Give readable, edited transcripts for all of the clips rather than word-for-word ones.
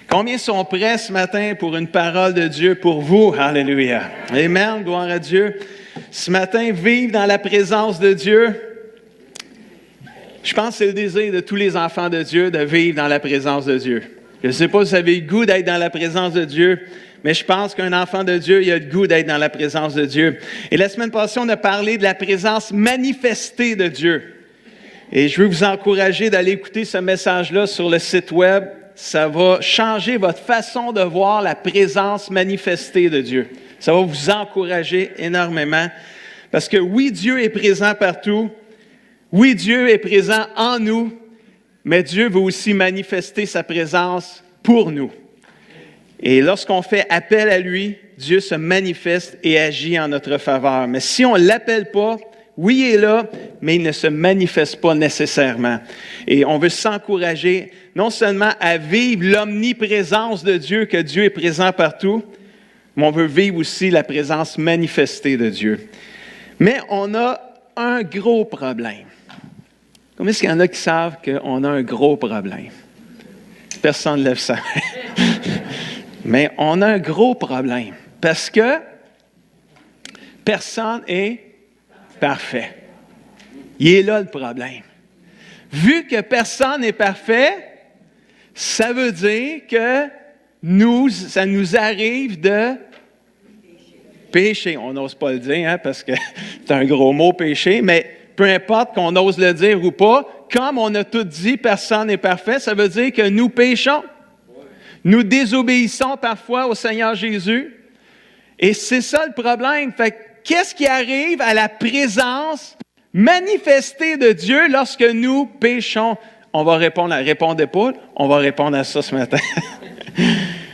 Combien sont prêts ce matin pour une parole de Dieu pour vous? Alléluia. Amen, gloire à Dieu. Ce matin, vivre dans la présence de Dieu. Je pense que c'est le désir de tous les enfants de Dieu de vivre dans la présence de Dieu. Je ne sais pas si vous avez le goût d'être dans la présence de Dieu, mais je pense qu'un enfant de Dieu, il a le goût d'être dans la présence de Dieu. Et la semaine passée, on a parlé de la présence manifestée de Dieu. Et je veux vous encourager d'aller écouter ce message-là sur le site web. Ça va changer votre façon de voir la présence manifestée de Dieu. Ça va vous encourager énormément. Parce que oui, Dieu est présent partout. Oui, Dieu est présent en nous. Mais Dieu veut aussi manifester sa présence pour nous. Et lorsqu'on fait appel à lui, Dieu se manifeste et agit en notre faveur. Mais si on ne l'appelle pas, oui, il est là, mais il ne se manifeste pas nécessairement. Et on veut s'encourager non seulement à vivre l'omniprésence de Dieu, que Dieu est présent partout, mais on veut vivre aussi la présence manifestée de Dieu. Mais on a un gros problème. Combien est-ce qu'il y en a qui savent qu'on a un gros problème? Personne ne lève sa main. Mais on a un gros problème parce que personne n'est parfait. Il est là le problème. Vu que personne n'est parfait, ça veut dire que ça nous arrive de pécher. On n'ose pas le dire parce que c'est un gros mot, pécher, mais peu importe qu'on ose le dire ou pas, comme on a tout dit, personne n'est parfait, ça veut dire que nous péchons. Nous désobéissons parfois au Seigneur Jésus. Et c'est ça le problème. Fait que, qu'est-ce qui arrive à la présence manifestée de Dieu lorsque nous péchons? On va répondre répondez pas, on va répondre à ça ce matin.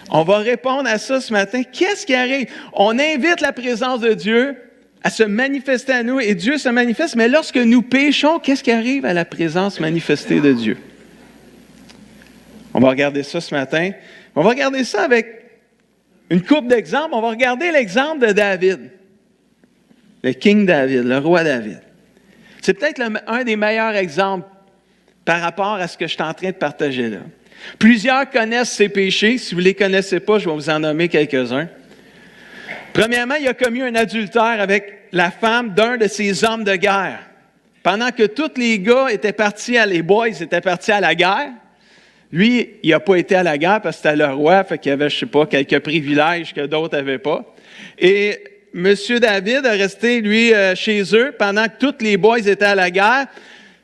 On va répondre à ça ce matin. Qu'est-ce qui arrive? On invite la présence de Dieu à se manifester à nous et Dieu se manifeste. Mais lorsque nous péchons, qu'est-ce qui arrive à la présence manifestée de Dieu? On va regarder ça ce matin. On va regarder ça avec une couple d'exemples. On va regarder l'exemple de David. Le King David, le roi David. C'est peut-être un des meilleurs exemples par rapport à ce que je suis en train de partager là. Plusieurs connaissent ses péchés. Si vous ne les connaissez pas, je vais vous en nommer quelques-uns. Premièrement, il a commis un adultère avec la femme d'un de ses hommes de guerre. Pendant que tous les gars étaient partis, les boys étaient partis à la guerre, lui, il n'a pas été à la guerre parce que c'était le roi, fait qu'il avait, je ne sais pas, quelques privilèges que d'autres n'avaient pas. Et M. David a resté, lui, chez eux pendant que tous les boys étaient à la guerre.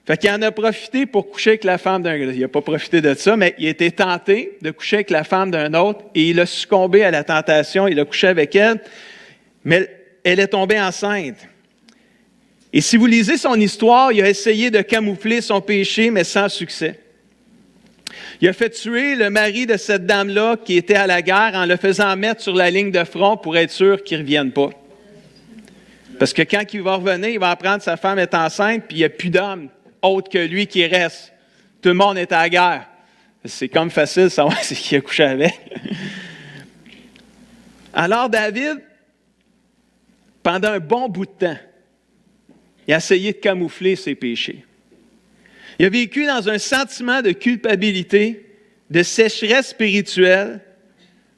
Fait qu'il en a profité pour coucher avec la femme d'un gars. Il n'a pas profité de ça, mais il a été tenté de coucher avec la femme d'un autre et il a succombé à la tentation. Il a couché avec elle, mais elle est tombée enceinte. Et si vous lisez son histoire, il a essayé de camoufler son péché, mais sans succès. Il a fait tuer le mari de cette dame-là qui était à la guerre en le faisant mettre sur la ligne de front pour être sûr qu'il ne revienne pas. Parce que quand il va revenir, il va apprendre que sa femme est enceinte puis il n'y a plus d'homme autre que lui qui reste. Tout le monde est à la guerre. C'est comme facile de savoir c'est qui a couché avec. Alors David, pendant un bon bout de temps, il a essayé de camoufler ses péchés. Il a vécu dans un sentiment de culpabilité, de sécheresse spirituelle,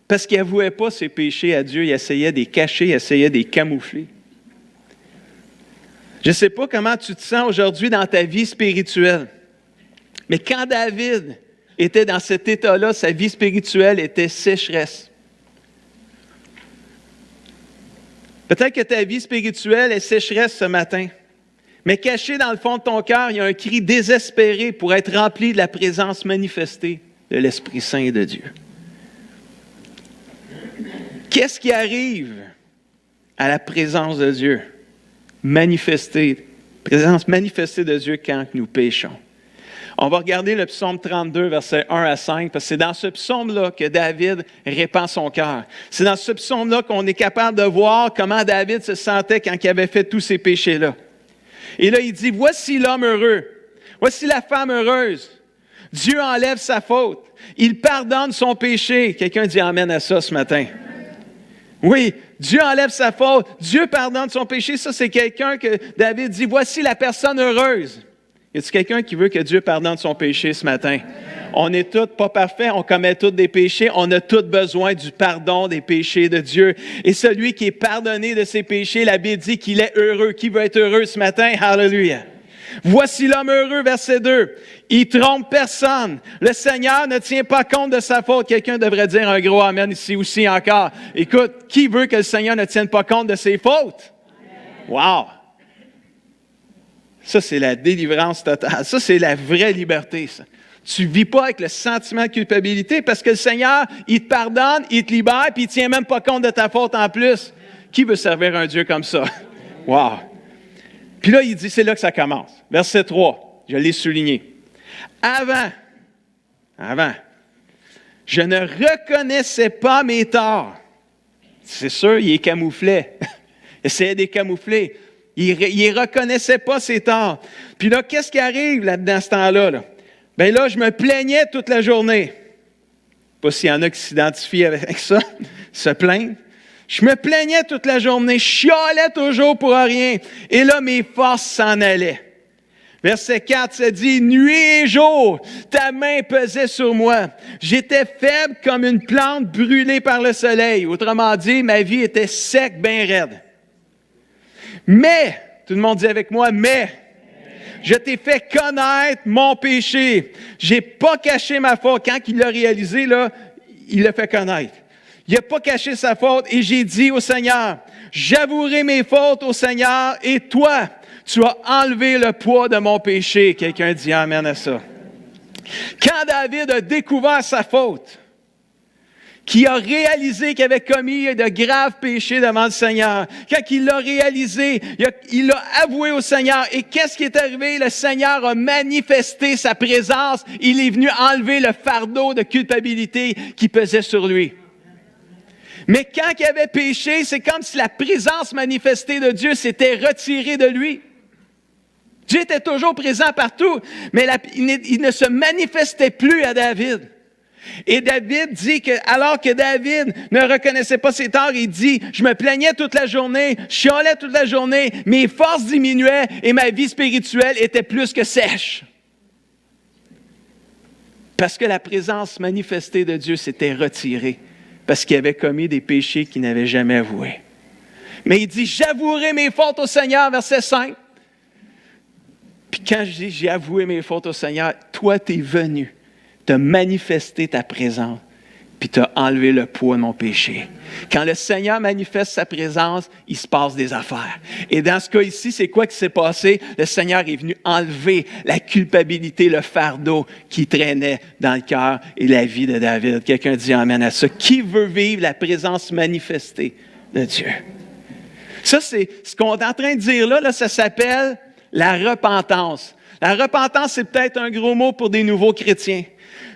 parce qu'il n'avouait pas ses péchés à Dieu. Il essayait de les cacher, il essayait de les camoufler. Je ne sais pas comment tu te sens aujourd'hui dans ta vie spirituelle, mais quand David était dans cet état-là, sa vie spirituelle était sécheresse. Peut-être que ta vie spirituelle est sécheresse ce matin. Mais caché dans le fond de ton cœur, il y a un cri désespéré pour être rempli de la présence manifestée de l'Esprit Saint et de Dieu. Qu'est-ce qui arrive à la présence de Dieu? Présence manifestée de Dieu quand nous péchons. On va regarder le psaume 32, versets 1 à 5, parce que c'est dans ce psaume-là que David répand son cœur. C'est dans ce psaume-là qu'on est capable de voir comment David se sentait quand il avait fait tous ces péchés-là. Et là, il dit, voici l'homme heureux, voici la femme heureuse. Dieu enlève sa faute, il pardonne son péché. Quelqu'un dit amen à ça ce matin. Oui, Dieu enlève sa faute, Dieu pardonne son péché. Ça, c'est quelqu'un que David dit, voici la personne heureuse. Y a-t-il quelqu'un qui veut que Dieu pardonne son péché ce matin? On n'est tous pas parfaits, on commet tous des péchés, on a tous besoin du pardon des péchés de Dieu. Et celui qui est pardonné de ses péchés, la Bible dit qu'il est heureux. Qui veut être heureux ce matin? Hallelujah! Voici l'homme heureux, verset 2. Il trompe personne. Le Seigneur ne tient pas compte de sa faute. Quelqu'un devrait dire un gros amen ici aussi encore. Écoute, qui veut que le Seigneur ne tienne pas compte de ses fautes? Wow! Ça, c'est la délivrance totale. Ça, c'est la vraie liberté, ça. Tu ne vis pas avec le sentiment de culpabilité parce que le Seigneur, il te pardonne, il te libère, puis il ne tient même pas compte de ta faute en plus. Qui veut servir un Dieu comme ça? Wow! Puis là, il dit, c'est là que ça commence. Verset 3, je l'ai souligné. Avant, je ne reconnaissais pas mes torts. C'est sûr, il est camouflé. Il essayait de les camoufler. Il ne reconnaissait pas ses torts. Puis là, qu'est-ce qui arrive là-dedans, ce temps-là? Là? Bien là, je me plaignais toute la journée. Pas s'il y en a qui s'identifient avec ça, se plaignent. Je me plaignais toute la journée, je chialais toujours pour rien. Et là, mes forces s'en allaient. Verset 4, ça dit, « Nuit et jour, ta main pesait sur moi. J'étais faible comme une plante brûlée par le soleil. » Autrement dit, ma vie était sec, bien raide. Mais, tout le monde dit avec moi, mais, je t'ai fait connaître mon péché. Je n'ai pas caché ma faute. Quand il l'a réalisé, là, il l'a fait connaître. Il n'a pas caché sa faute et j'ai dit au Seigneur, j'avouerai mes fautes au Seigneur et toi, tu as enlevé le poids de mon péché. Quelqu'un dit amen à ça. Quand David a découvert sa faute, qui a réalisé qu'il avait commis de graves péchés devant le Seigneur, quand il l'a réalisé, il l'a avoué au Seigneur. Et qu'est-ce qui est arrivé? Le Seigneur a manifesté sa présence. Il est venu enlever le fardeau de culpabilité qui pesait sur lui. Mais quand il avait péché, c'est comme si la présence manifestée de Dieu s'était retirée de lui. Dieu était toujours présent partout, mais il ne se manifestait plus à David. Et David dit que, alors que David ne reconnaissait pas ses torts, il dit, je me plaignais toute la journée, je chialais toute la journée, mes forces diminuaient et ma vie spirituelle était plus que sèche. Parce que la présence manifestée de Dieu s'était retirée. Parce qu'il avait commis des péchés qu'il n'avait jamais avoués. Mais il dit, j'avouerai mes fautes au Seigneur, verset 5. Puis quand je dis, j'ai avoué mes fautes au Seigneur, toi, tu es venu te manifester ta présence, puis tu as enlevé le poids de mon péché. Quand le Seigneur manifeste sa présence, il se passe des affaires. Et dans ce cas ici, c'est quoi qui s'est passé? Le Seigneur est venu enlever la culpabilité, le fardeau qui traînait dans le cœur et la vie de David. Quelqu'un dit amen à ça. Qui veut vivre la présence manifestée de Dieu? Ça, c'est ce qu'on est en train de dire là, ça s'appelle la repentance. La repentance, c'est peut-être un gros mot pour des nouveaux chrétiens.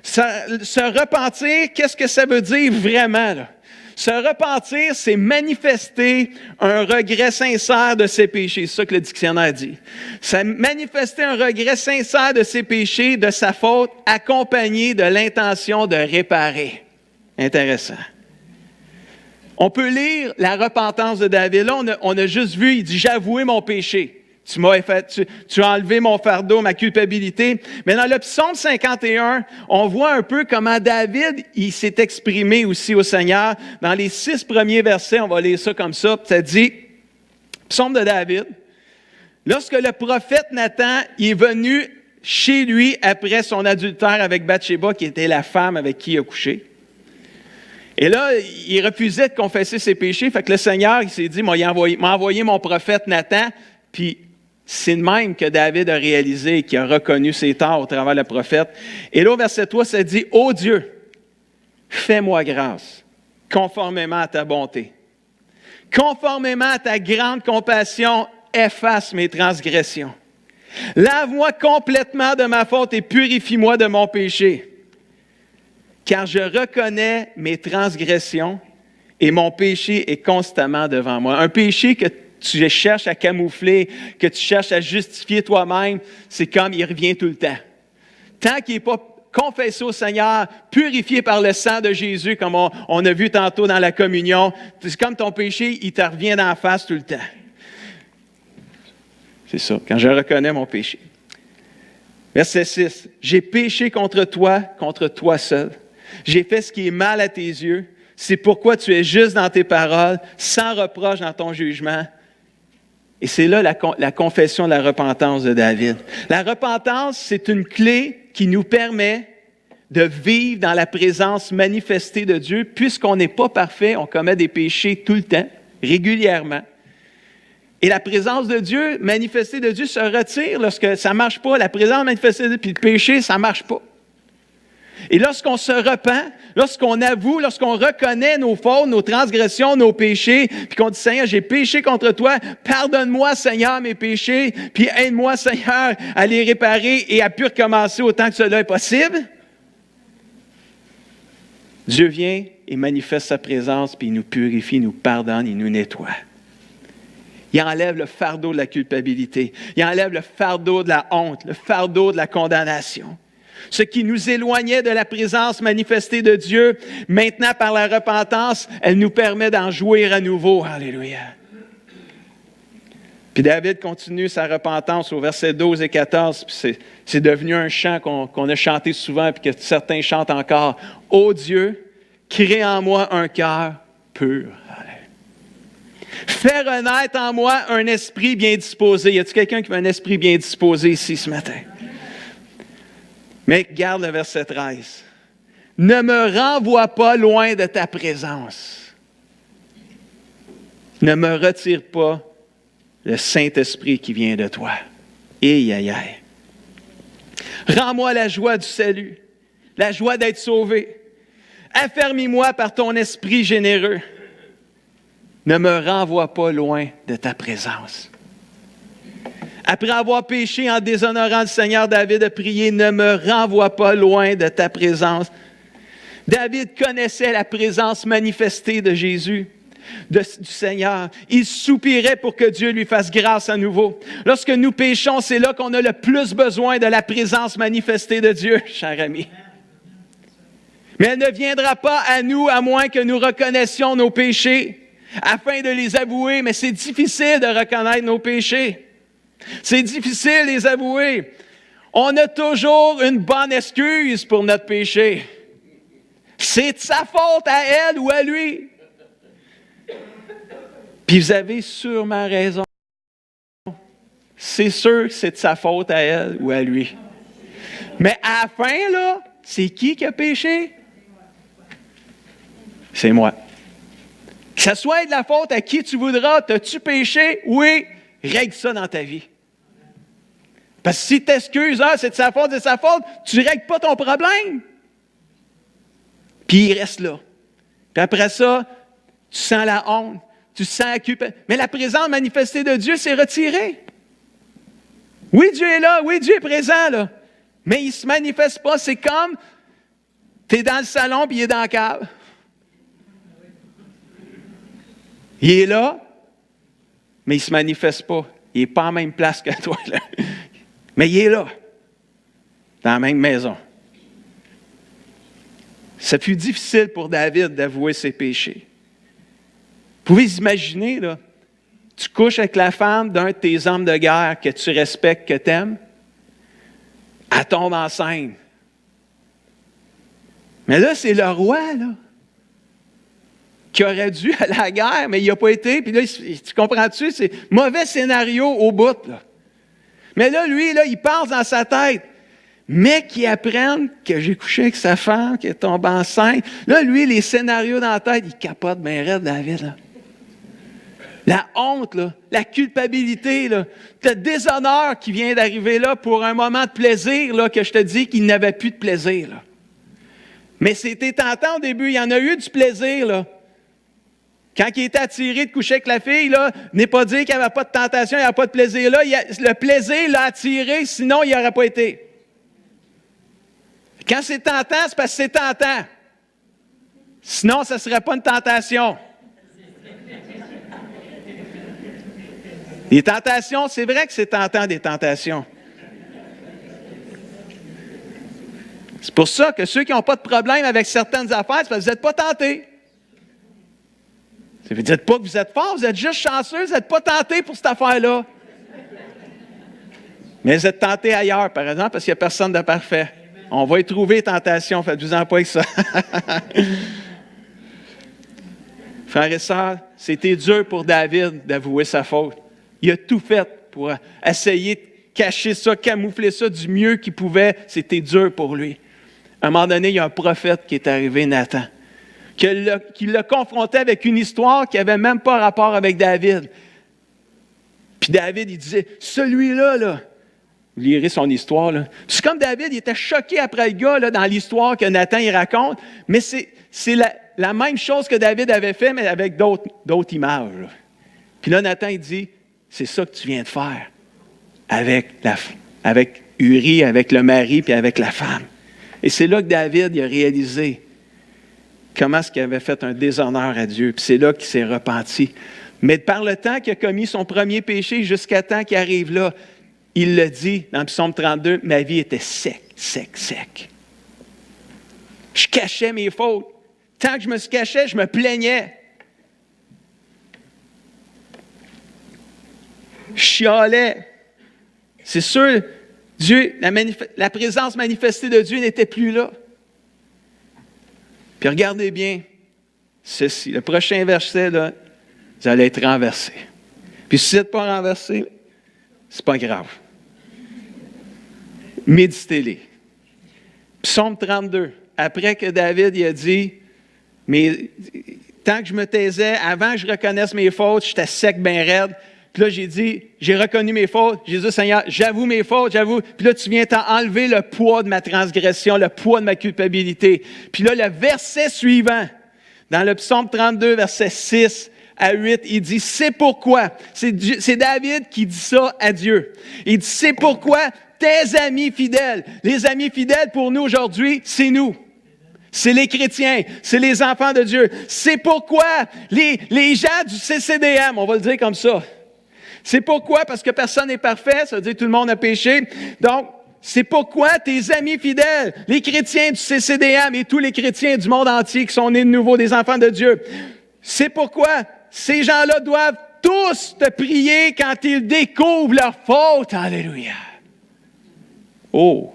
Se repentir, qu'est-ce que ça veut dire vraiment, là? Se repentir, c'est manifester un regret sincère de ses péchés. C'est ça que le dictionnaire dit. C'est manifester un regret sincère de ses péchés, de sa faute, accompagné de l'intention de réparer. Intéressant. On peut lire la repentance de David. Là, on a juste vu, il dit, j'ai avoué mon péché. Tu as enlevé mon fardeau, ma culpabilité. Mais dans le psaume 51, on voit un peu comment David, il s'est exprimé aussi au Seigneur. Dans les 6 premiers versets, on va lire ça comme ça. Ça dit, psaume de David, lorsque le prophète Nathan est venu chez lui après son adultère avec Bathsheba, qui était la femme avec qui il a couché. Et là, il refusait de confesser ses péchés. Fait que le Seigneur, il s'est dit, m'a envoyé mon prophète Nathan, puis c'est de même que David a réalisé et qu'il a reconnu ses torts au travers le prophète. Et là, au verset 3, ça dit, « Ô Dieu, fais-moi grâce, conformément à ta bonté. Conformément à ta grande compassion, efface mes transgressions. Lave-moi complètement de ma faute et purifie-moi de mon péché. Car je reconnais mes transgressions et mon péché est constamment devant moi. » Un péché que tu cherches à camoufler, que tu cherches à justifier toi-même, c'est comme il revient tout le temps. Tant qu'il n'est pas confessé au Seigneur, purifié par le sang de Jésus, comme on a vu tantôt dans la communion, c'est comme ton péché, il te revient d'en face tout le temps. C'est ça, quand je reconnais mon péché. Verset 6. « J'ai péché contre toi seul. J'ai fait ce qui est mal à tes yeux. C'est pourquoi tu es juste dans tes paroles, sans reproche dans ton jugement. » Et c'est là la confession de la repentance de David. La repentance, c'est une clé qui nous permet de vivre dans la présence manifestée de Dieu. Puisqu'on n'est pas parfait, on commet des péchés tout le temps, régulièrement. Et la présence de Dieu, manifestée de Dieu, se retire lorsque ça ne marche pas. La présence manifestée de Dieu, puis le péché, ça ne marche pas. Et lorsqu'on se repent, lorsqu'on avoue, lorsqu'on reconnaît nos fautes, nos transgressions, nos péchés, puis qu'on dit, Seigneur, j'ai péché contre toi, pardonne-moi, Seigneur, mes péchés, puis aide-moi, Seigneur, à les réparer et à plus recommencer autant que cela est possible. Dieu vient et manifeste sa présence, puis il nous purifie, il nous pardonne, il nous nettoie. Il enlève le fardeau de la culpabilité. Il enlève le fardeau de la honte, le fardeau de la condamnation. Ce qui nous éloignait de la présence manifestée de Dieu, maintenant par la repentance, elle nous permet d'en jouir à nouveau. Alléluia. Puis David continue sa repentance au verset 12 et 14. Puis c'est devenu un chant qu'on a chanté souvent puis que certains chantent encore. « Ô Dieu, crée en moi un cœur pur. » Fais renaître en moi un esprit bien disposé. Y a-t-il quelqu'un qui a un esprit bien disposé ici ce matin? Mais garde le verset 13. Ne me renvoie pas loin de ta présence. Ne me retire pas le Saint-Esprit qui vient de toi. Aïe, aïe, aïe. Rends-moi la joie du salut, la joie d'être sauvé. Affermis-moi par ton esprit généreux. Ne me renvoie pas loin de ta présence. Après avoir péché en déshonorant le Seigneur, David a prié, ne me renvoie pas loin de ta présence. David connaissait la présence manifestée de Jésus, du Seigneur. Il soupirait pour que Dieu lui fasse grâce à nouveau. Lorsque nous péchons, c'est là qu'on a le plus besoin de la présence manifestée de Dieu, cher ami. Mais elle ne viendra pas à nous à moins que nous reconnaissions nos péchés, afin de les avouer, mais c'est difficile de reconnaître nos péchés. C'est difficile de les avouer. On a toujours une bonne excuse pour notre péché. C'est de sa faute à elle ou à lui. Puis vous avez sûrement raison. C'est sûr que c'est de sa faute à elle ou à lui. Mais à la fin, là, c'est qui a péché? C'est moi. Que ce soit de la faute à qui tu voudras, t'as-tu péché? Oui, règle ça dans ta vie. Parce que si tu t'excuses, c'est de sa faute, tu ne règles pas ton problème. Puis il reste là. Puis après ça, tu sens la honte, tu sens la culpabilité. Mais la présence manifestée de Dieu s'est retirée. Oui, Dieu est là, oui, Dieu est présent, là. Mais il ne se manifeste pas. C'est comme, tu es dans le salon puis il est dans la cave. Il est là, mais il ne se manifeste pas. Il n'est pas en même place que toi, là. Mais il est là, dans la même maison. Ça fut difficile pour David d'avouer ses péchés. Vous pouvez imaginer, là, tu couches avec la femme d'un de tes hommes de guerre que tu respectes, que tu aimes, elle tombe enceinte. Mais là, c'est le roi, là, qui aurait dû aller à la guerre, mais il n'a pas été. Puis là, tu comprends-tu? C'est mauvais scénario au bout, là. Mais là, lui, là, il pense dans sa tête. Mais qui apprennent que j'ai couché avec sa femme, qu'elle tombe enceinte. Là, lui, les scénarios dans la tête, il capote bien raide, David, là. La honte, là, la culpabilité, là, le déshonneur qui vient d'arriver là pour un moment de plaisir, là, que je te dis qu'il n'avait plus de plaisir, là. Mais c'était tentant au début, il y en a eu du plaisir, là. Quand il était attiré de coucher avec la fille, là, n'est pas dire qu'il n'y avait pas de tentation, il n'y avait pas de plaisir là. Le plaisir l'a attiré, sinon il n'y aurait pas été. Quand c'est tentant, c'est parce que c'est tentant. Sinon, ça ne serait pas une tentation. Les tentations, c'est vrai que c'est tentant des tentations. C'est pour ça que ceux qui n'ont pas de problème avec certaines affaires, c'est parce que vous n'êtes pas tentés. Ça ne veut dire pas que vous êtes fort, vous êtes juste chanceux, vous n'êtes pas tentés pour cette affaire-là. Mais vous êtes tentés ailleurs, par exemple, parce qu'il n'y a personne de parfait. On va y trouver tentation, faites-vous-en pas avec ça. Frères et sœurs, c'était dur pour David d'avouer sa faute. Il a tout fait pour essayer de cacher ça, camoufler ça du mieux qu'il pouvait. C'était dur pour lui. À un moment donné, il y a un prophète qui est arrivé, Nathan, qui l'a confronté avec une histoire qui n'avait même pas rapport avec David. Puis David, il disait, celui-là, là, vous lirez son histoire, là. C'est comme David, il était choqué après le gars, là, dans l'histoire que Nathan, il raconte, mais c'est la même chose que David avait fait, mais avec d'autres images, là. Puis là, Nathan, il dit, c'est ça que tu viens de faire avec Uri, avec le mari, puis avec la femme. Et c'est là que David il a réalisé comment est-ce qu'il avait fait un déshonneur à Dieu. Puis c'est là qu'il s'est repenti. Mais par le temps qu'il a commis son premier péché, jusqu'à temps qu'il arrive là, il le dit dans le psaume 32, ma vie était sec. Je cachais mes fautes. Tant que je me cachais, je me plaignais. Je chialais. C'est sûr, Dieu, la présence manifestée de Dieu n'était plus là. Puis regardez bien ceci. Le prochain verset, là, vous allez être renversés. Puis si vous n'êtes pas renversés, c'est pas grave. Méditez-les. Psaume 32. Après que David il a dit, mais tant que je me taisais, avant que je reconnaisse mes fautes, j'étais sec, bien raide. Puis là, j'ai dit, j'ai reconnu mes fautes. J'ai dit, Seigneur, j'avoue mes fautes, j'avoue. Puis là, tu viens t'enlever le poids de ma transgression, le poids de ma culpabilité. Puis là, le verset suivant, dans le psaume 32, verset 6 à 8, il dit, c'est pourquoi, c'est David qui dit ça à Dieu. Il dit, c'est pourquoi tes amis fidèles, les amis fidèles pour nous aujourd'hui, c'est nous. C'est les chrétiens, c'est les enfants de Dieu. C'est pourquoi les gens du CCDM, on va le dire comme ça. C'est pourquoi, parce que personne n'est parfait, ça veut dire que tout le monde a péché. Donc, c'est pourquoi tes amis fidèles, les chrétiens du CCDM et tous les chrétiens du monde entier qui sont nés de nouveau, des enfants de Dieu, c'est pourquoi ces gens-là doivent tous te prier quand ils découvrent leur faute. Alléluia. Oh!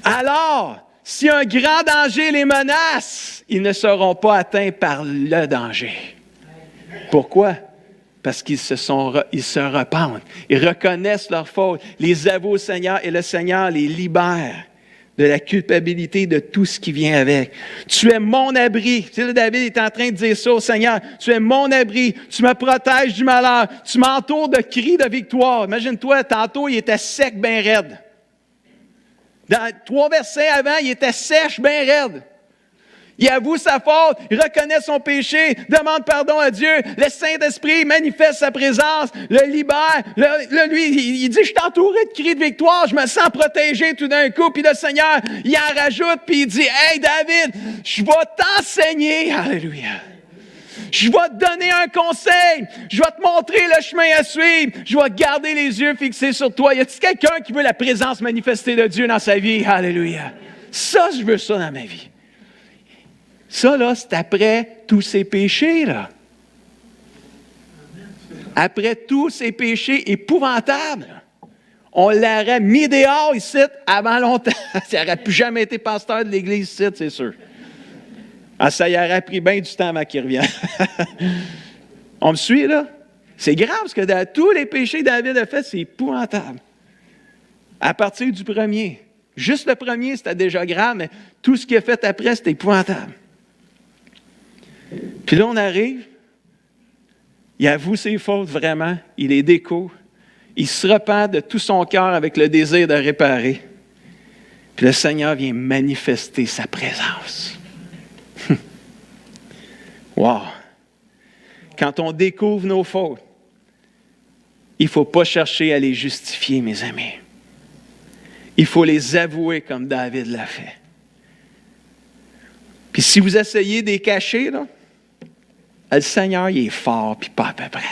Alors, si un grand danger les menace, ils ne seront pas atteints par le danger. Pourquoi? Parce qu'ils se repentent, ils reconnaissent leur faute, les avouent au Seigneur et le Seigneur les libère de la culpabilité de tout ce qui vient avec. Tu es mon abri. Tu sais, David est en train de dire ça au Seigneur. Tu es mon abri. Tu me protèges du malheur. Tu m'entoures de cris de victoire. Imagine-toi, tantôt, il était sec, bien raide. Dans 3 versets avant, il était sèche, bien raide. Il avoue sa faute, il reconnaît son péché, demande pardon à Dieu. Le Saint-Esprit manifeste sa présence, le libère. Lui, il dit, je suis entouré de cris de victoire, je me sens protégé tout d'un coup. Puis le Seigneur, il en rajoute, puis il dit, hey David, je vais t'enseigner. Alléluia. Je vais te donner un conseil. Je vais te montrer le chemin à suivre. Je vais garder les yeux fixés sur toi. Y a-t-il quelqu'un qui veut la présence manifestée de Dieu dans sa vie? Alléluia. Ça, je veux ça dans ma vie. Ça, là, c'est après tous ces péchés, là. Après tous ces péchés épouvantables. On l'aurait mis dehors ici avant longtemps. Ça n'aurait plus jamais été pasteur de l'Église ici, c'est sûr. Ah, ça y aurait pris bien du temps avant qu'il revienne. On me suit, là? C'est grave, parce que dans tous les péchés que David a fait, c'est épouvantable. À partir du premier. Juste le premier, c'était déjà grave, mais tout ce qu'il a fait après, c'était épouvantable. Puis là, on arrive, il avoue ses fautes vraiment, il les découvre, il se repent de tout son cœur avec le désir de réparer. Puis le Seigneur vient manifester sa présence. Wow! Quand on découvre nos fautes, il ne faut pas chercher à les justifier, mes amis. Il faut les avouer comme David l'a fait. Puis si vous essayez de les cacher, là, le Seigneur, il est fort, puis pas à peu près.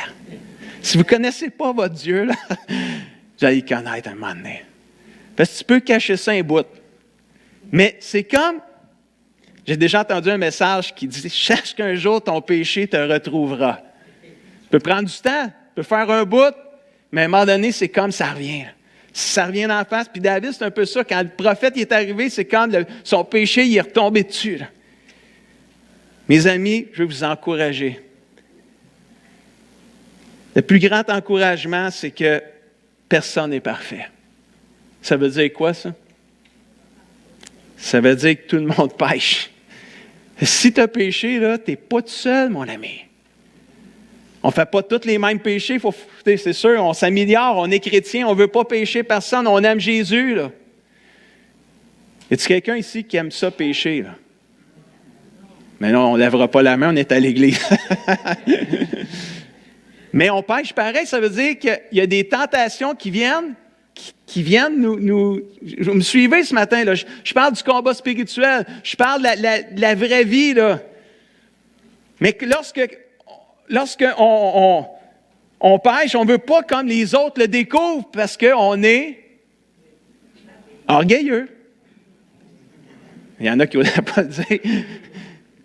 Si vous ne connaissez pas votre Dieu, là, vous allez le connaître un moment donné. Parce que tu peux cacher ça un bout. Mais c'est comme, j'ai déjà entendu un message qui dit « Cherche qu'un jour ton péché te retrouvera ». Tu peux prendre du temps, tu peux faire un bout, Mais à un moment donné, c'est comme ça revient. Ça revient en face. Puis David, c'est un peu ça. Quand le prophète est arrivé, c'est quand son péché il est retombé dessus. Là. Mes amis, je veux vous encourager. Le plus grand encouragement, c'est que personne n'est parfait. Ça veut dire quoi, ça? Ça veut dire que tout le monde pêche. Si tu as péché, tu n'es pas tout seul, mon ami. On ne fait pas tous les mêmes péchés. C'est sûr, on s'améliore, on est chrétien, on ne veut pas pécher personne, on aime Jésus. Là. Y a-t-il quelqu'un ici qui aime ça pécher? Là? Mais non, on ne lèvera pas la main, on est à l'église. Mais on pêche pareil, ça veut dire qu'il y a des tentations qui viennent nous... Vous me suivez ce matin, là. Je parle du combat spirituel, je parle de la vraie vie, là. Mais lorsque on pêche, on ne veut pas comme les autres le découvrent parce qu'on est orgueilleux. Il y en a qui n'osent pas le dire.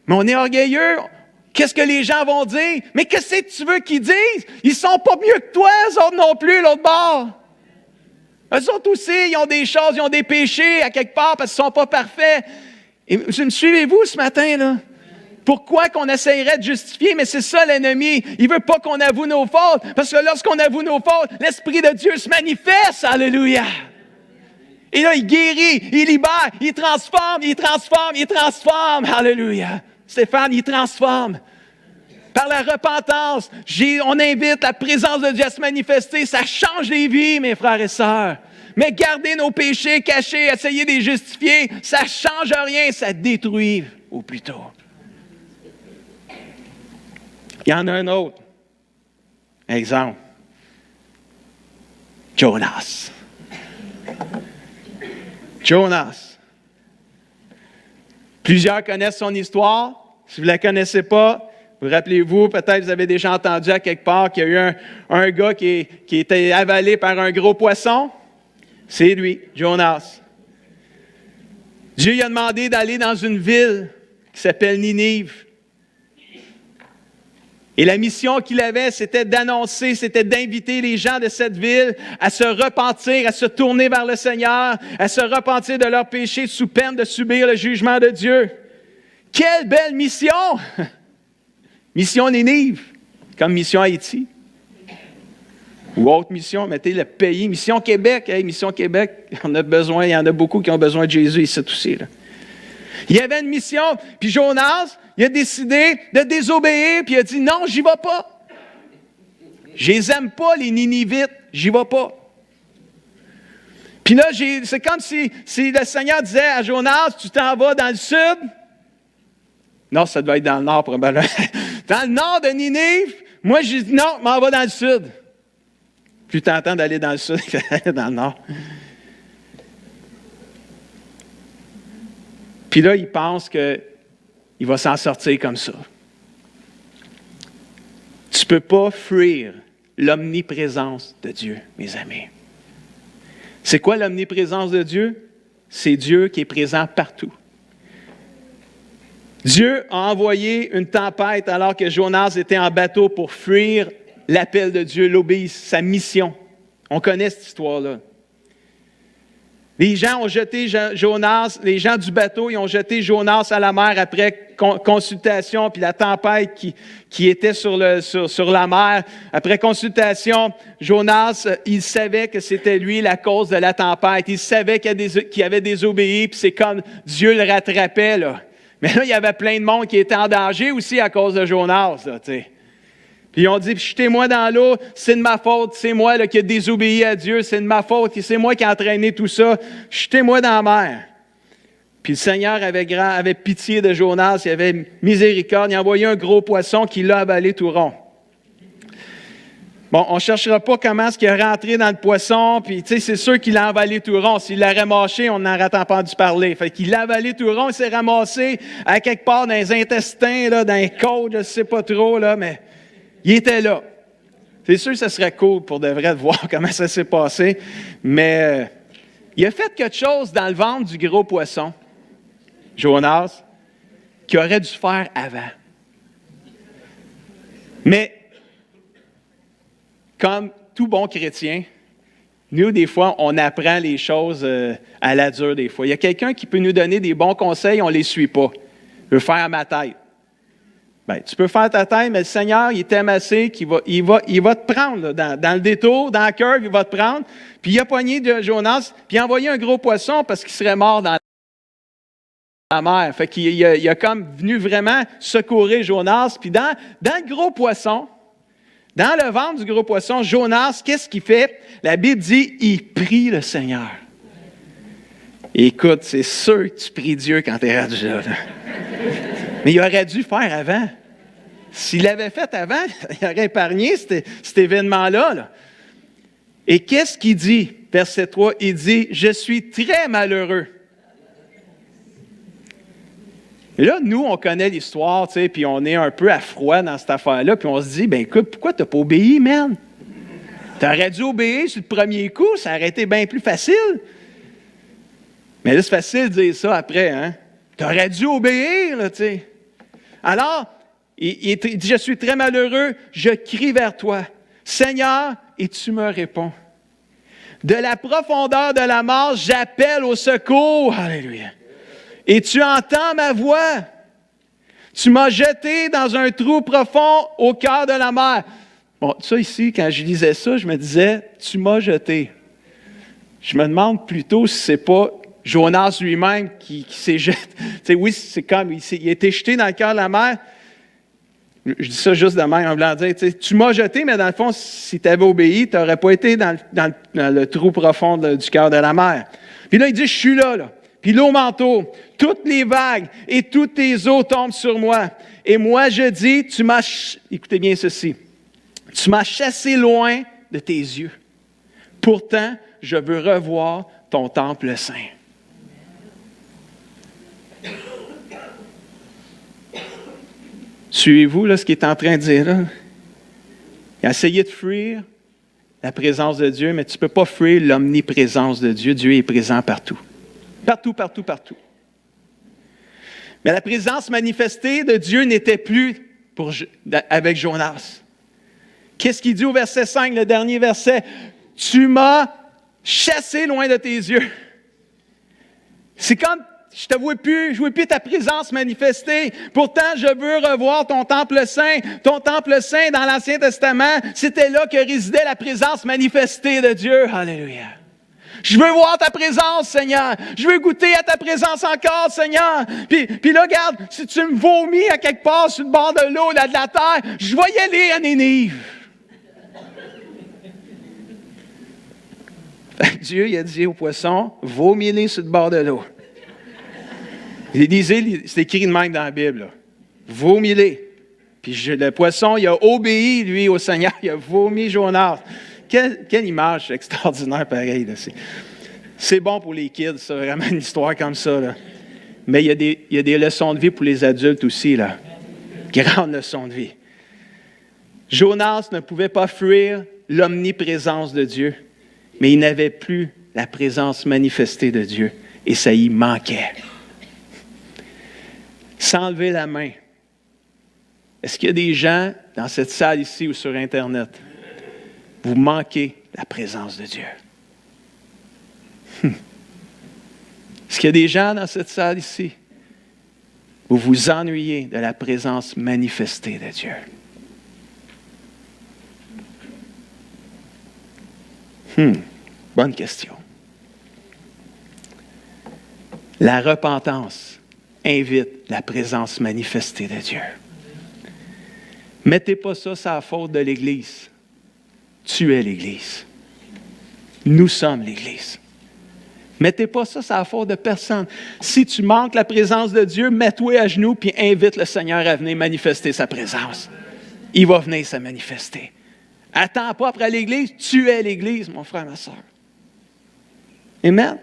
Mais on est orgueilleux. Qu'est-ce que les gens vont dire? Mais qu'est-ce que tu veux qu'ils disent? Ils ne sont pas mieux que toi, eux autres non plus, l'autre bord. Eux autres aussi, ils ont des choses, ils ont des péchés à quelque part parce qu'ils ne sont pas parfaits. Et me suivez-vous ce matin, là? Pourquoi qu'on essayerait de justifier? Mais c'est ça l'ennemi. Il ne veut pas qu'on avoue nos fautes. Parce que lorsqu'on avoue nos fautes, l'Esprit de Dieu se manifeste. Alléluia! Et là, il guérit, il libère, il transforme, il transforme, il transforme. Alléluia! Stéphane, il transforme. Par la repentance, on invite la présence de Dieu à se manifester. Ça change les vies, mes frères et sœurs. Mais garder nos péchés cachés, essayer de les justifier, ça ne change rien, ça détruit au plus tôt. Il y en a un autre. Exemple. Jonas. Jonas. Plusieurs connaissent son histoire. Si vous ne la connaissez pas, vous rappelez-vous, peut-être vous avez déjà entendu à quelque part qu'il y a eu un gars qui était avalé par un gros poisson. C'est lui, Jonas. Dieu lui a demandé d'aller dans une ville qui s'appelle Ninive. Et la mission qu'il avait, c'était d'annoncer, c'était d'inviter les gens de cette ville à se repentir, à se tourner vers le Seigneur, à se repentir de leurs péchés sous peine de subir le jugement de Dieu. Quelle belle mission! Mission Ninive, comme mission Haïti. Ou autre mission, mettez le pays. Mission Québec, mission Québec, on a besoin, il y en a beaucoup qui ont besoin de Jésus ici aussi. Là. Il y avait une mission, puis Jonas, il a décidé de désobéir, puis il a dit non, j'y vais pas. Je les aime pas, les Ninivites, j'y vais pas. Puis là, c'est comme si le Seigneur disait à Jonas, tu t'en vas dans le sud. Non, ça doit être dans le nord, probablement. Dans le nord de Ninive, moi, j'ai dit non, je m'en vais dans le sud. Plus tentant d'aller dans le sud que dans le nord. Puis là, il pense qu'il va s'en sortir comme ça. Tu ne peux pas fuir l'omniprésence de Dieu, mes amis. C'est quoi l'omniprésence de Dieu? C'est Dieu qui est présent partout. Dieu a envoyé une tempête alors que Jonas était en bateau pour fuir l'appel de Dieu, l'obéissance, sa mission. On connaît cette histoire-là. Les gens ont jeté Jonas, les gens du bateau, ils ont jeté Jonas à la mer après consultation, puis la tempête qui était sur la mer. Après consultation, Jonas, il savait que c'était lui la cause de la tempête. Il savait qu'il avait désobéi, puis c'est comme Dieu le rattrapait, là. Mais là, il y avait plein de monde qui était en danger aussi à cause de Jonas, là, tu sais. Puis ils ont dit, jetez-moi dans l'eau, c'est de ma faute, c'est moi là, qui ai désobéi à Dieu, c'est de ma faute, c'est moi qui ai entraîné tout ça, jetez-moi dans la mer. Puis le Seigneur avait pitié de Jonas, il avait miséricorde, il a envoyé un gros poisson qui l'a avalé tout rond. Bon, on ne cherchera pas comment est-ce qu'il est rentré dans le poisson, puis tu sais, c'est sûr qu'il l'a avalé tout rond. S'il l'a ramassé, on n'en aurait entendu parler. Fait qu'il l'a avalé tout rond, il s'est ramassé à quelque part dans les intestins, là, dans les côtes, je ne sais pas trop, là, mais il était là. C'est sûr que ce serait cool pour de vrai de voir comment ça s'est passé, mais il a fait quelque chose dans le ventre du gros poisson, Jonas, qu'il aurait dû faire avant. Mais comme tout bon chrétien, nous, des fois, on apprend les choses à la dure des fois. Il y a quelqu'un qui peut nous donner des bons conseils, on ne les suit pas. Il veut faire à ma tête. Bien, tu peux faire ta tête, mais le Seigneur, il t'aime assez qu'il va te prendre là, dans le détour, dans la curve, il va te prendre. Puis il a pogné de Jonas, puis il a envoyé un gros poisson parce qu'il serait mort dans la mer. Fait qu'il a comme venu vraiment secourir Jonas. Puis dans le gros poisson, dans le ventre du gros poisson, Jonas, qu'est-ce qu'il fait? La Bible dit, il prie le Seigneur. Écoute, c'est sûr que tu pries Dieu quand tu es rendu là. Mais il aurait dû faire avant. S'il l'avait fait avant, il aurait épargné cet événement-là. Là. Et qu'est-ce qu'il dit? Verset 3, il dit, « Je suis très malheureux. » Et là, nous, on connaît l'histoire, tu sais, puis on est un peu à froid dans cette affaire-là, puis on se dit, ben écoute, pourquoi tu n'as pas obéi, man? Tu aurais dû obéir sur le premier coup, ça aurait été bien plus facile. Mais là, c'est facile de dire ça après, hein? Tu aurais dû obéir, là, tu sais. Alors, il dit, « Je suis très malheureux, je crie vers toi, Seigneur, et tu me réponds. De la profondeur de la mort, j'appelle au secours. » Alléluia. Et tu entends ma voix. Tu m'as jeté dans un trou profond au cœur de la mer. Bon, ça ici, quand je lisais ça, je me disais, tu m'as jeté. Je me demande plutôt si c'est pas Jonas lui-même qui s'est jeté. Tu sais, oui, c'est comme, il a été jeté dans le cœur de la mer. Je dis ça juste de même en voulant dire, tu m'as jeté, mais dans le fond, si tu avais obéi, tu n'aurais pas été dans le trou profond du cœur de la mer. Puis là, il dit, je suis là. Puis l'eau m'entoure, toutes les vagues et toutes tes eaux tombent sur moi. Et moi, je dis, écoutez bien ceci, tu m'as chassé loin de tes yeux. Pourtant, je veux revoir ton temple saint. Suivez-vous là, ce qu'il est en train de dire là? Il a essayé de fuir la présence de Dieu, mais tu ne peux pas fuir l'omniprésence de Dieu. Dieu est présent partout. Partout, partout, partout. Mais la présence manifestée de Dieu n'était plus avec Jonas. Qu'est-ce qu'il dit au verset 5, le dernier verset? « Tu m'as chassé loin de tes yeux. » C'est comme, je ne te vois plus ta présence manifestée. Pourtant, je veux revoir ton temple saint. Ton temple saint, dans l'Ancien Testament, c'était là que résidait la présence manifestée de Dieu. Alléluia. Je veux voir ta présence, Seigneur. Je veux goûter à ta présence encore, Seigneur. Puis là, regarde, si tu me vomis à quelque part sur le bord de l'eau, là, de la terre, je vais y aller à Nénive. Dieu, il a dit au poisson, vomis-les sur le bord de l'eau. C'est écrit de même dans la Bible. Là. Vomis-les. Puis le poisson, il a obéi, lui, au Seigneur. Il a vomi Jonas. Quelle image extraordinaire, pareil. Là. C'est bon pour les kids, ça, vraiment une histoire comme ça. Là. Mais il y a des leçons de vie pour les adultes aussi. Là. Grande leçon de vie. Jonas ne pouvait pas fuir l'omniprésence de Dieu, mais il n'avait plus la présence manifestée de Dieu. Et ça y manquait. Sans lever la main, est-ce qu'il y a des gens dans cette salle ici ou sur Internet? Vous manquez la présence de Dieu. Est-ce qu'il y a des gens dans cette salle ici? Vous vous ennuyez de la présence manifestée de Dieu. Bonne question. La repentance invite la présence manifestée de Dieu. Mettez pas ça sur la faute de l'Église. Tu es l'Église. Nous sommes l'Église. Mettez pas ça sur la faute de personne. Si tu manques la présence de Dieu, mets-toi à genoux puis invite le Seigneur à venir manifester sa présence. Il va venir se manifester. Attends pas après l'Église, tu es l'Église, mon frère, ma soeur. Amen.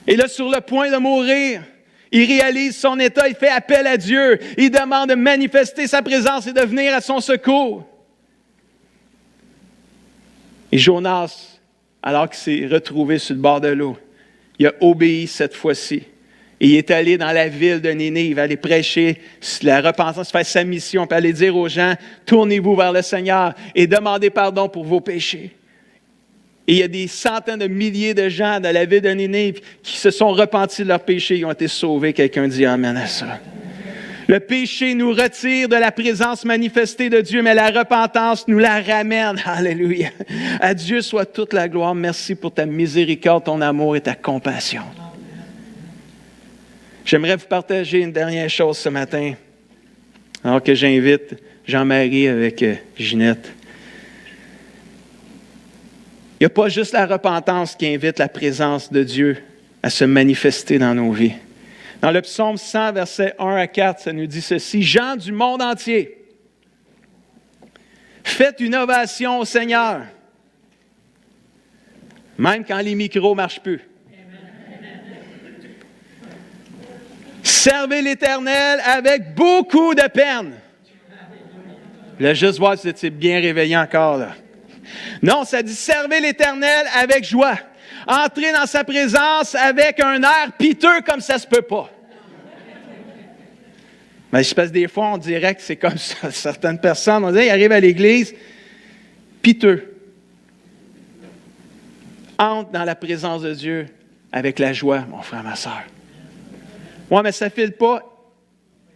Et là, sur le point de mourir, il réalise son état, il fait appel à Dieu. Il demande de manifester sa présence et de venir à son secours. Et Jonas, alors qu'il s'est retrouvé sur le bord de l'eau, il a obéi cette fois-ci. Et il est allé dans la ville de Ninive, aller prêcher la repentance, faire sa mission, puis aller dire aux gens, tournez-vous vers le Seigneur et demandez pardon pour vos péchés. Et il y a des centaines de milliers de gens dans la ville de Ninive qui se sont repentis de leurs péchés et ont été sauvés. Quelqu'un dit amen à ça. Le péché nous retire de la présence manifestée de Dieu, mais la repentance nous la ramène. Alléluia. À Dieu soit toute la gloire. Merci pour ta miséricorde, ton amour et ta compassion. J'aimerais vous partager une dernière chose ce matin, alors que j'invite Jean-Marie avec Ginette. Il n'y a pas juste la repentance qui invite la présence de Dieu à se manifester dans nos vies. Dans le psaume 100, versets 1 à 4, ça nous dit ceci. « Gens du monde entier, faites une ovation au Seigneur, même quand les micros ne marchent plus. Servez l'Éternel avec beaucoup de peine. » Là, juste voir si vous étiez bien réveillé encore, là. Non, ça dit « Servez l'Éternel avec joie. » Entrez dans sa présence avec un air piteux comme ça se peut pas. Mais je pense des fois, on dirait que c'est comme ça. Certaines personnes, on dirait, ils arrivent à l'église, piteux. Entre dans la présence de Dieu avec la joie, mon frère, ma soeur. Ouais, mais ça ne file pas.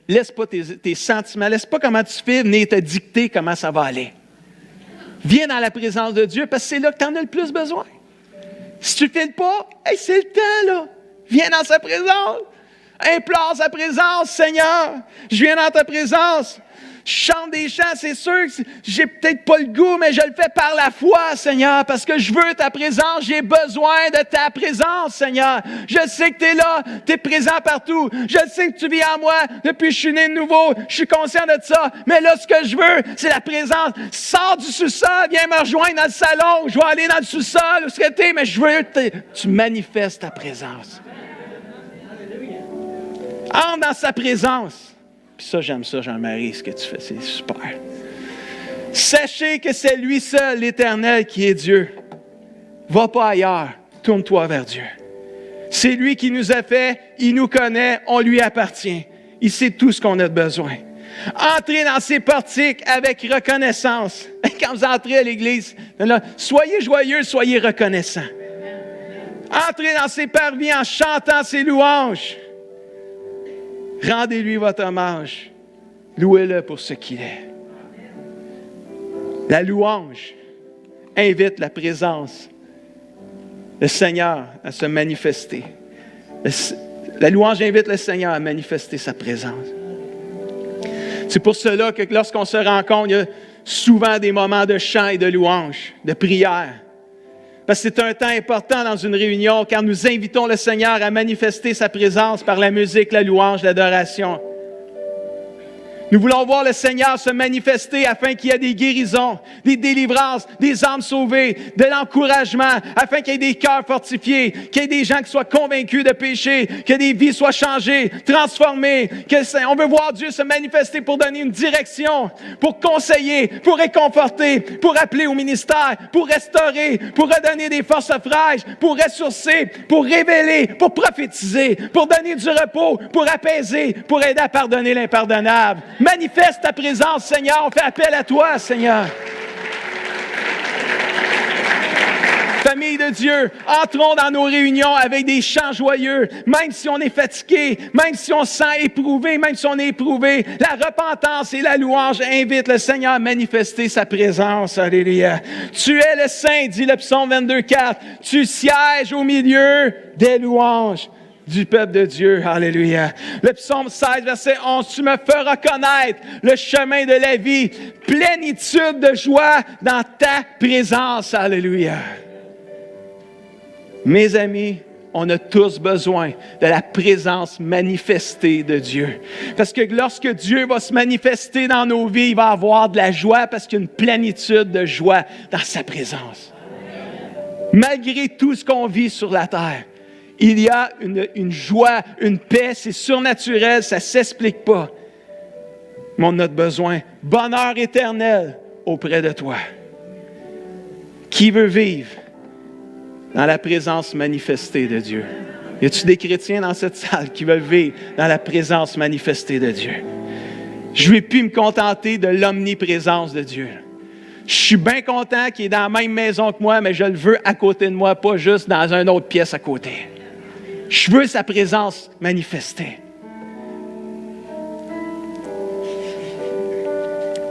Laisse pas tes sentiments, laisse pas comment tu files venir te dicter comment ça va aller. Viens dans la présence de Dieu parce que c'est là que tu en as le plus besoin. Si tu ne files pas, hey, c'est le temps, là. Viens dans sa présence. Implore sa présence, Seigneur. Je viens dans ta présence. Je chante des chants, c'est sûr que j'ai peut-être pas le goût, mais je le fais par la foi, Seigneur, parce que je veux ta présence. J'ai besoin de ta présence, Seigneur. Je sais que tu es là, tu es présent partout. Je sais que tu vis en moi depuis que je suis né de nouveau. Je suis conscient de ça. Mais là, ce que je veux, c'est la présence. Sors du sous-sol, viens me rejoindre dans le salon. Je vais aller dans le sous-sol, où est-ce que tu es, mais je veux que tu manifestes ta présence. Entre dans sa présence. Puis ça, j'aime ça, Jean-Marie, ce que tu fais, c'est super. Sachez que c'est lui seul, l'Éternel, qui est Dieu. Va pas ailleurs, tourne-toi vers Dieu. C'est lui qui nous a fait, il nous connaît, on lui appartient. Il sait tout ce qu'on a besoin. Entrez dans ses portiques avec reconnaissance. Quand vous entrez à l'église, soyez joyeux, soyez reconnaissants. Entrez dans ses parvis en chantant ses louanges. Rendez-lui votre hommage. Louez-le pour ce qu'il est. La louange invite la présence, le Seigneur à se manifester. La louange invite le Seigneur à manifester sa présence. C'est pour cela que lorsqu'on se rencontre, il y a souvent des moments de chant et de louange, de prière. Parce que c'est un temps important dans une réunion, car nous invitons le Seigneur à manifester sa présence par la musique, la louange, l'adoration. Nous voulons voir le Seigneur se manifester afin qu'il y ait des guérisons, des délivrances, des âmes sauvées, de l'encouragement, afin qu'il y ait des cœurs fortifiés, qu'il y ait des gens qui soient convaincus de péché, que des vies soient changées, transformées. On veut voir Dieu se manifester pour donner une direction, pour conseiller, pour réconforter, pour appeler au ministère, pour restaurer, pour redonner des forces fraîches, pour ressourcer, pour révéler, pour prophétiser, pour donner du repos, pour apaiser, pour aider à pardonner l'impardonnable. Manifeste ta présence, Seigneur. On fait appel à toi, Seigneur. Famille de Dieu, entrons dans nos réunions avec des chants joyeux, même si on est fatigué, même si on se sent éprouvé, même si on est éprouvé. La repentance et la louange invitent le Seigneur à manifester sa présence. Alléluia. Tu es le Saint, dit le psaume 22:4. Tu sièges au milieu des louanges du peuple de Dieu. Alléluia. Le psaume 16, verset 11. Tu me feras connaître le chemin de la vie, plénitude de joie dans ta présence. Alléluia. Mes amis, on a tous besoin de la présence manifestée de Dieu. Parce que lorsque Dieu va se manifester dans nos vies, il va y avoir de la joie parce qu'il y a une plénitude de joie dans sa présence. Malgré tout ce qu'on vit sur la terre, il y a une joie, une paix, c'est surnaturel, ça ne s'explique pas. Mais on a besoin. Bonheur éternel auprès de toi. Qui veut vivre dans la présence manifestée de Dieu? Y a-t-il des chrétiens dans cette salle qui veulent vivre dans la présence manifestée de Dieu? Je ne vais plus me contenter de l'omniprésence de Dieu. Je suis bien content qu'il est dans la même maison que moi, mais je le veux à côté de moi, pas juste dans une autre pièce à côté. Je veux sa présence manifestée.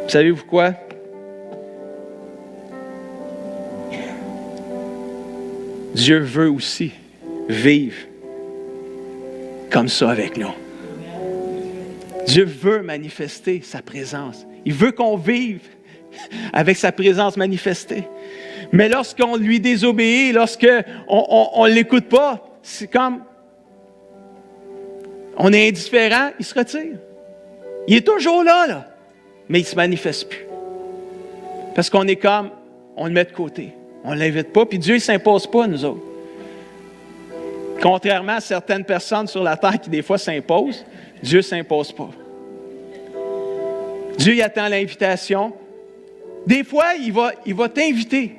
Savez-vous quoi? Dieu veut aussi vivre comme ça avec nous. Dieu veut manifester sa présence. Il veut qu'on vive avec sa présence manifestée. Mais lorsqu'on lui désobéit, lorsqu'on ne l'écoute pas, c'est comme on est indifférent, il se retire. Il est toujours là, mais il ne se manifeste plus. Parce qu'on est comme, on le met de côté. On ne l'invite pas, puis Dieu ne s'impose pas à nous autres. Contrairement à certaines personnes sur la terre qui des fois s'imposent, Dieu ne s'impose pas. Dieu il attend l'invitation. Des fois, il va t'inviter.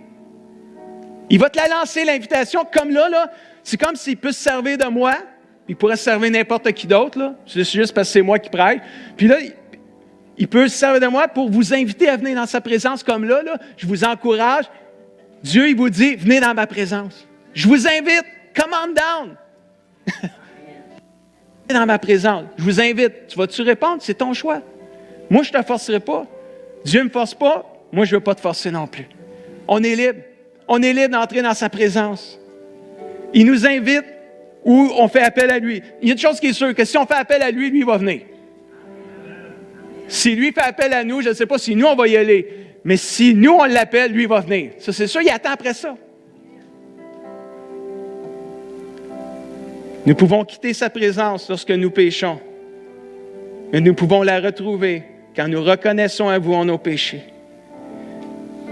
Il va te la lancer, l'invitation, comme là, c'est comme s'il peut se servir de moi, il pourrait se servir n'importe qui d'autre, là. C'est juste parce que c'est moi qui prête. Puis là, il peut se servir de moi pour vous inviter à venir dans sa présence, comme là, je vous encourage. Dieu, il vous dit, venez dans ma présence. Je vous invite, come on down. Venez dans ma présence, je vous invite. Tu vas-tu répondre? C'est ton choix. Moi, je ne te forcerai pas. Dieu ne me force pas, moi, je ne veux pas te forcer non plus. On est libre. On est libre d'entrer dans sa présence. Il nous invite ou on fait appel à lui. Il y a une chose qui est sûre, que si on fait appel à lui, lui, il va venir. Si lui fait appel à nous, je ne sais pas si nous, on va y aller. Mais si nous, on l'appelle, lui, il va venir. Ça, c'est sûr, il attend après ça. Nous pouvons quitter sa présence lorsque nous péchons. Mais nous pouvons la retrouver quand nous reconnaissons à vous nos péchés.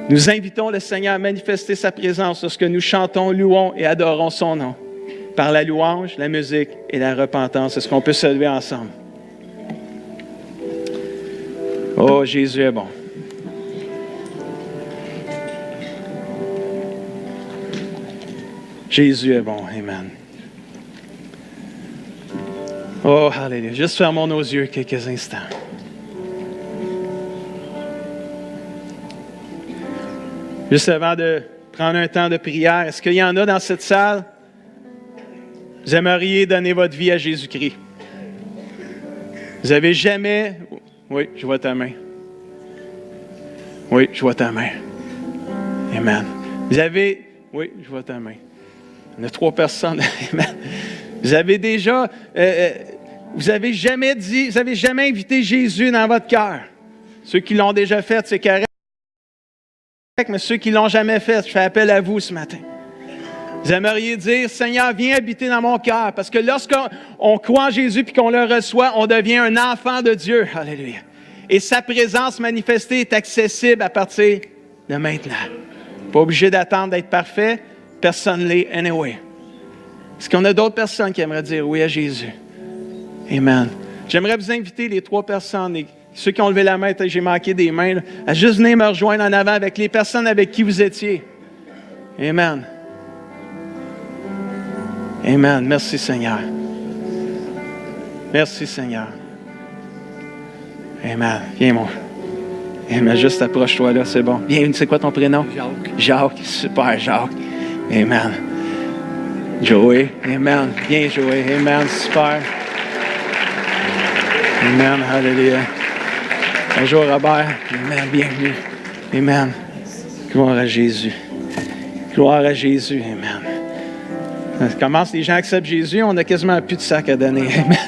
Nous invitons le Seigneur à manifester sa présence lorsque nous chantons, louons et adorons son nom. Par la louange, la musique et la repentance. Est-ce qu'on peut se lever ensemble? Oh, Jésus est bon. Jésus est bon. Amen. Oh, alléluia. Juste fermons nos yeux quelques instants. Juste avant de prendre un temps de prière, est-ce qu'il y en a dans cette salle? Vous aimeriez donner votre vie à Jésus-Christ. Vous avez jamais... Oui, je vois ta main. Oui, je vois ta main. Amen. Vous avez... Oui, je vois ta main. Il y en a 3 personnes. Amen. Vous avez déjà... vous avez jamais invité Jésus dans votre cœur. Ceux qui l'ont déjà fait, c'est correct. Mais ceux qui ne l'ont jamais fait, je fais appel à vous ce matin. Vous aimeriez dire, Seigneur, viens habiter dans mon cœur. Parce que lorsqu'on croit en Jésus et qu'on le reçoit, on devient un enfant de Dieu. Alléluia. Et sa présence manifestée est accessible à partir de maintenant. Pas obligé d'attendre d'être parfait. Personne ne l'est anyway. Est-ce qu'on a d'autres personnes qui aimeraient dire oui à Jésus? Amen. J'aimerais vous inviter, les 3 personnes, ceux qui ont levé la main, j'ai manqué des mains, là, à juste venir me rejoindre en avant avec les personnes avec qui vous étiez. Amen. Amen. Merci Seigneur. Merci Seigneur. Amen. Viens moi. Amen. Juste approche-toi là, c'est bon. Viens, c'est quoi ton prénom? Jacques. Jacques. Super, Jacques. Amen. Joey. Amen. Viens Joey. Amen. Super. Amen. Alléluia. Bonjour Robert. Amen. Bienvenue. Amen. Gloire à Jésus. Gloire à Jésus. Amen. Comment les gens acceptent Jésus, on a quasiment plus de sac à donner. Amen.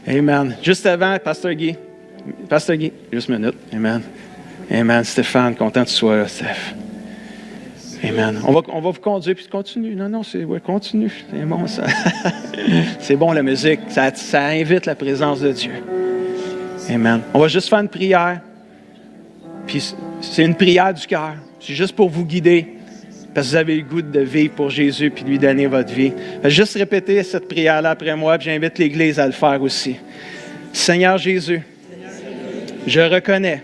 Amen. Juste avant, Pasteur Guy, juste une minute. Amen. Amen. Stéphane, content que tu sois là, Steph. Amen. On va vous conduire, puis continue. Non, continue. C'est bon, ça. C'est bon, la musique. Ça invite la présence de Dieu. Amen. On va juste faire une prière. Puis c'est une prière du cœur. C'est juste pour vous guider. Parce que vous avez le goût de vivre pour Jésus puis de lui donner votre vie. Juste répéter cette prière-là après moi, puis j'invite l'Église à le faire aussi. Seigneur Jésus, je reconnais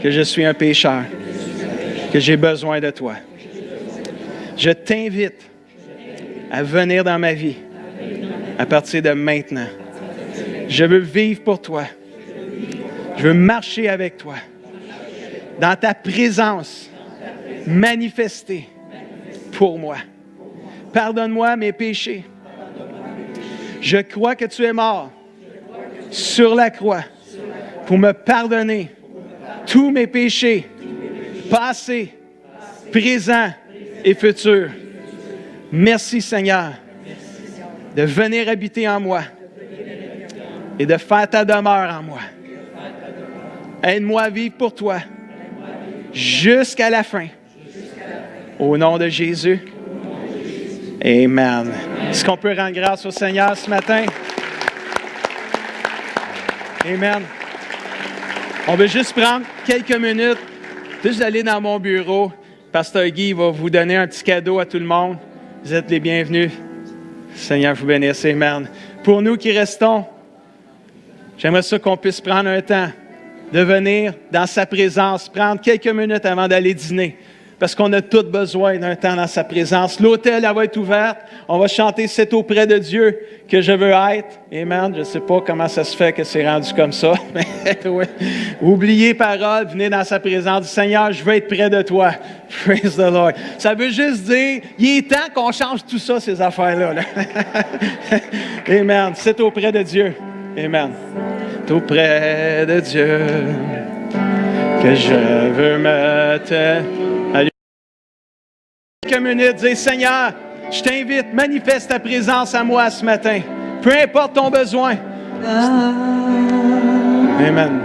que je suis un pécheur, que j'ai besoin de toi. Je t'invite à venir dans ma vie à partir de maintenant. Je veux vivre pour toi. Je veux marcher avec toi. Dans ta présence, manifestée pour moi. Pardonne-moi mes péchés. Je crois que tu es mort sur la croix pour me pardonner tous mes péchés, passés, présents et futurs. Merci Seigneur de venir habiter en moi et de faire ta demeure en moi. Aide-moi à vivre pour toi jusqu'à la fin. Au nom de Jésus. Amen. Est-ce qu'on peut rendre grâce au Seigneur ce matin? Amen. On veut juste prendre quelques minutes, juste aller dans mon bureau. Pasteur Guy va vous donner un petit cadeau à tout le monde. Vous êtes les bienvenus. Seigneur vous bénisse. Amen. Pour nous qui restons, j'aimerais ça qu'on puisse prendre un temps de venir dans sa présence, prendre quelques minutes avant d'aller dîner. Parce qu'on a tous besoin d'un temps dans sa présence. L'autel, elle va être ouverte. On va chanter « C'est auprès de Dieu que je veux être ». Amen. Je ne sais pas comment ça se fait que c'est rendu comme ça. Mais ouais. Oubliez parole, venez dans sa présence. Dis, Seigneur, je veux être près de toi. Praise the Lord. Ça veut juste dire, il est temps qu'on change tout ça, ces affaires-là. Là. Amen. C'est auprès de Dieu. Amen. C'est auprès de Dieu que je veux me taire. Quelques minutes, dis Seigneur, je t'invite, manifeste ta présence à moi ce matin. Peu importe ton besoin. Amen.